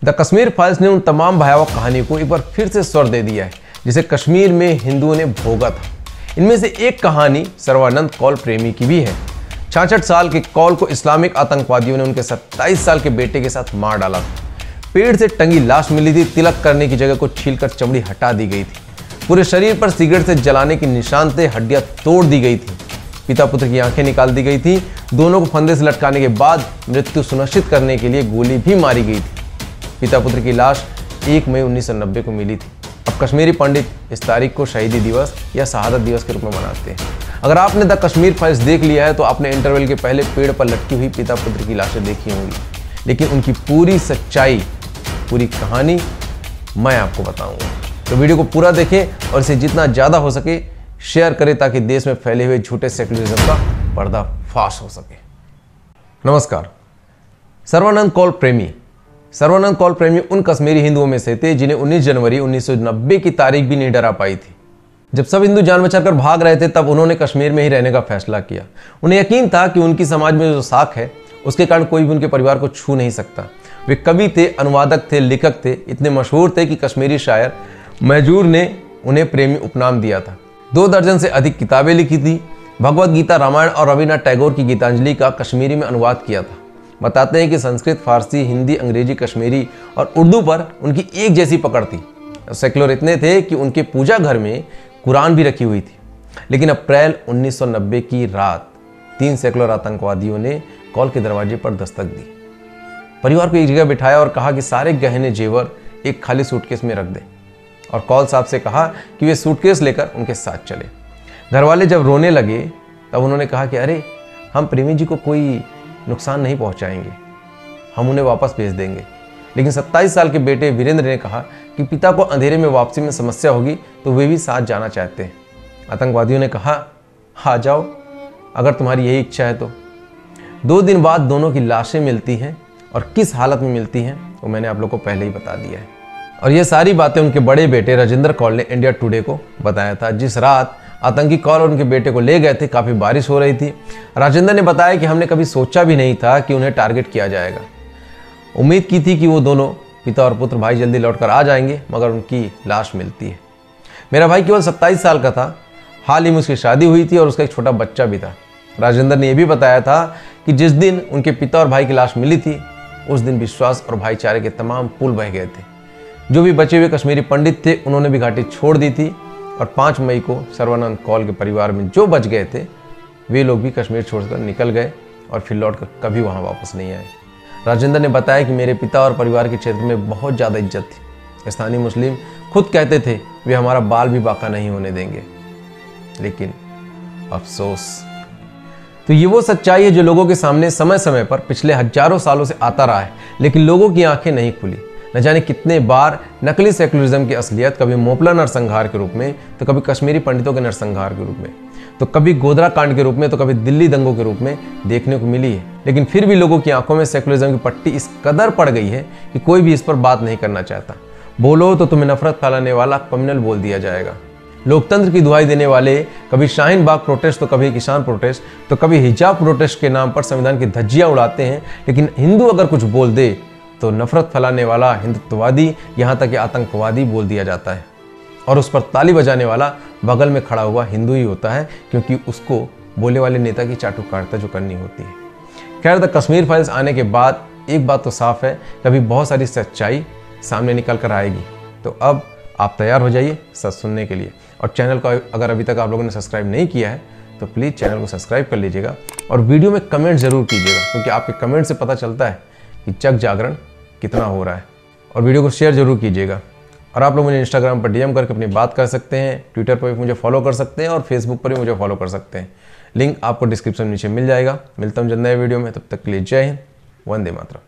The Kashmir files ने उन तमाम भयावह कहानियों को एक बार फिर से स्वर दे दिया है जिसे कश्मीर में हिंदुओं ने भोगा था। इनमें से एक कहानी सर्वानंद कौल प्रेमी की भी है। 66 साल के कौल को इस्लामिक आतंकवादियों ने उनके 27 साल के बेटे के साथ मार डाला था। पेड़ से टंगी लाश मिली थी, तिलक करने की जगह को छीलकर चमड़ी हटा दी गई थी। पूरे शरीर पर सिगरेट से जलाने के निशान थे, हड्डियां तोड़ दी गई थी। पिता पुत्र की आंखें निकाल दी गई थी। दोनों को फंदे से लटकाने के बाद मृत्यु सुनिश्चित करने के लिए गोली भी मारी गई थी। पिता पुत्र की लाश 1 मई 1990 को मिली थी। अब कश्मीरी पंडित इस तारीख को शहीदी दिवस या शहादत दिवस के रूप में मनाते हैं। अगर आपने द कश्मीर फाइल्स देख लिया है तो आपने इंटरवल के पहले पेड़ पर लटकी हुई पिता पुत्र की लाशें देखी होंगी, लेकिन उनकी पूरी सच्चाई, पूरी कहानी मैं आपको बताऊंगा। तो वीडियो को पूरा देखें और इसे जितना ज़्यादा हो सके शेयर करें ताकि देश में फैले हुए झूठे सेक्युलरिज्म का पर्दाफाश हो सके। नमस्कार। सर्वानंद कौल प्रेमी उन कश्मीरी हिंदुओं में से थे जिन्हें 19 जनवरी 1990 की तारीख भी नहीं डरा पाई थी। जब सब हिंदू जान बचाकर भाग रहे थे तब उन्होंने कश्मीर में ही रहने का फैसला किया। उन्हें यकीन था कि उनकी समाज में जो साख है उसके कारण कोई भी उनके परिवार को छू नहीं सकता। वे कवि थे, अनुवादक थे, लेखक थे, इतने मशहूर थे कि कश्मीरी शायर मैजूर ने उन्हें प्रेमी उपनाम दिया था। 2 दर्जन से अधिक किताबें लिखी थी। भगवद गीता, रामायण और रविन्द्रनाथ टैगोर की गीतांजलि का कश्मीरी में अनुवाद किया था। बताते हैं कि संस्कृत, फारसी, हिंदी, अंग्रेजी, कश्मीरी और उर्दू पर उनकी एक जैसी पकड़ थी। सेक्युलर इतने थे कि उनके पूजा घर में कुरान भी रखी हुई थी। लेकिन अप्रैल 1990 की रात 3 सेक्युलर आतंकवादियों ने कौल के दरवाजे पर दस्तक दी। परिवार को एक जगह बिठाया और कहा कि सारे गहने जेवर एक खाली सूटकेस में रख दें, और कौल साहब से कहा कि वे सूटकेस लेकर उनके साथ चले। घरवाले जब रोने लगे तब उन्होंने कहा कि अरे, हम प्रेमी जी को कोई नुकसान नहीं पहुंचाएंगे, हम उन्हें वापस भेज देंगे। लेकिन 27 साल के बेटे वीरेंद्र ने कहा कि पिता को अंधेरे में वापसी में समस्या होगी तो वे भी साथ जाना चाहते हैं। आतंकवादियों ने कहा, आ जाओ अगर तुम्हारी यही इच्छा है तो। 2 दिन बाद दोनों की लाशें मिलती हैं, और किस हालत में मिलती हैं वो मैंने आप लोग को पहले ही बता दिया है। और ये सारी बातें उनके बड़े बेटे राजेंद्र कौल ने इंडिया टुडे को बताया था। जिस रात आतंकी कौल और उनके बेटे को ले गए थे काफ़ी बारिश हो रही थी। राजेंद्र ने बताया कि हमने कभी सोचा भी नहीं था कि उन्हें टारगेट किया जाएगा। उम्मीद की थी कि वो दोनों पिता और पुत्र भाई जल्दी लौटकर आ जाएंगे, मगर उनकी लाश मिलती है। मेरा भाई केवल 27 साल का था। हाल ही में उसकी शादी हुई थी और उसका एक छोटा बच्चा भी था। राजेंद्र ने यह भी बताया था कि जिस दिन उनके पिता और भाई की लाश मिली थी उस दिन विश्वास और भाईचारे के तमाम पुल बह गए थे। जो भी बचे हुए कश्मीरी पंडित थे उन्होंने भी घाटी छोड़ दी थी, और 5 मई को सर्वानंद कौल के परिवार में जो बच गए थे वे लोग भी कश्मीर छोड़कर निकल गए और फिर लौटकर कभी वहाँ वापस नहीं आए। राजेंद्र ने बताया कि मेरे पिता और परिवार के क्षेत्र में बहुत ज़्यादा इज्जत थी। स्थानीय मुस्लिम खुद कहते थे वे हमारा बाल भी बाका नहीं होने देंगे। लेकिन अफसोस, तो ये वो सच्चाई है जो लोगों के सामने समय समय पर पिछले हजारों सालों से आता रहा है, लेकिन लोगों की आंखें नहीं खुली। न जाने कितने बार नकली सेक्युलरिज्म की असलियत कभी मोपला नरसंहार के रूप में, तो कभी कश्मीरी पंडितों के नरसंहार के रूप में, तो कभी गोधरा कांड के रूप में, तो कभी दिल्ली दंगों के रूप में देखने को मिली है। लेकिन फिर भी लोगों की आंखों में सेक्युलरिज्म की पट्टी इस कदर पड़ गई है कि कोई भी इस पर बात नहीं करना चाहता। बोलो तो तुम्हें नफरत फैलाने वाला कम्युनल बोल दिया जाएगा। लोकतंत्र की दुहाई देने वाले कभी शाहीन बाग प्रोटेस्ट, तो कभी किसान प्रोटेस्ट, तो कभी हिजाब प्रोटेस्ट के नाम पर संविधान की धज्जियां उड़ाते हैं। लेकिन हिंदू अगर कुछ बोल दे तो नफरत फैलाने वाला हिंदुत्ववादी, यहाँ तक कि आतंकवादी बोल दिया जाता है, और उस पर ताली बजाने वाला बगल में खड़ा हुआ हिंदू ही होता है, क्योंकि उसको बोले वाले नेता की चाटुकारिता जो करनी होती है। खैर, द कश्मीर फाइल्स आने के बाद एक बात तो साफ है, कभी बहुत सारी सच्चाई सामने निकल कर आएगी। तो अब आप तैयार हो जाइए सच सुनने के लिए। और चैनल को अगर अभी तक आप लोगों ने सब्सक्राइब नहीं किया है तो प्लीज़ चैनल को सब्सक्राइब कर लीजिएगा, और वीडियो में कमेंट ज़रूर कीजिएगा, क्योंकि आपके कमेंट से पता चलता है कि जग जागरण कितना हो रहा है। और वीडियो को शेयर जरूर कीजिएगा। और आप लोग मुझे इंस्टाग्राम पर डीएम करके अपनी बात कर सकते हैं, ट्विटर पर भी मुझे फॉलो कर सकते हैं, और फेसबुक पर भी मुझे फॉलो कर सकते हैं। लिंक आपको डिस्क्रिप्शन नीचे मिल जाएगा। मिलता हूँ जल्द नए वीडियो में, तब तक के लिए जय हिंद, वंदे मातरम।